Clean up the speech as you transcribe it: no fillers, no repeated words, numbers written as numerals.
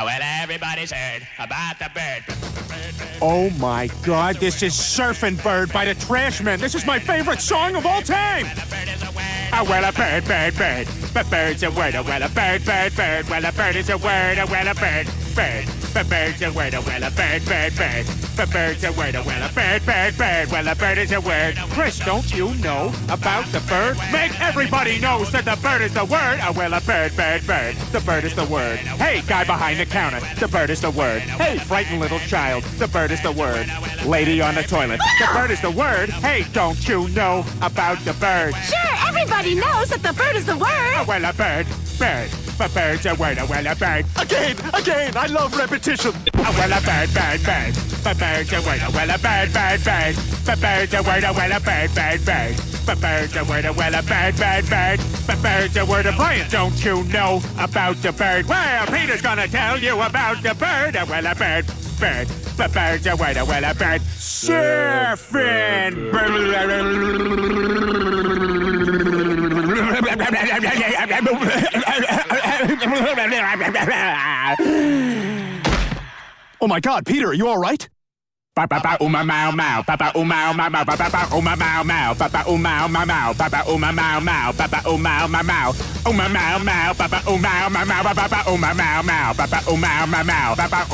Well, everybody's heard about the bird. Oh my God, this is Surfin Bird by the Trashman. This is my favorite song of all time. Well, a bird is a word. Well, a bird, bird, bird. But bird's a word. Well, a bird, bird, bird. Well, a bird is a word. Well, a bird, bird. But bird's a word. Well, a bird, bird, bird. But bird's a word. Well, a bird, bird, bird. Well, a bird is a word. Chris, don't you know about the bird? Make everybody knows that the bird is the word. Well, a bird, bird, bird. The bird is the word. Hey, guy behind the counter. The bird is the word. Hey, frightened little child. The bird is the word. Lady on the toilet. The bird is the word. Hey, don't you know about the bird? Sure, everybody knows that the bird is the word. Well, a bird, bird. But bird's a word. Well, a bird. Again, I love repetition. Well, a bird, bird, bird. But bird's a word. Well, a bird, bird, bird. But bird's a word. Well, a bird, bird, bird. But bird's a word. Well, a bird, bird, bird. But bird's a word. Brian, don't you know about the bird? Well, Peter's gonna tell you about the bird. Well, a bird, bird. But bird's a word. Well, a bird. Surfin Oh my God, Peter, are you all right? Papa uma mau mau, Papa uma mau mau, Papa uma mau mau, Papa uma mau mau, Papa uma mau mau, Papa uma mau mau, uma mau mau, Papa uma mau mau, Papa uma mau mau, Papa uma mau mau, Papa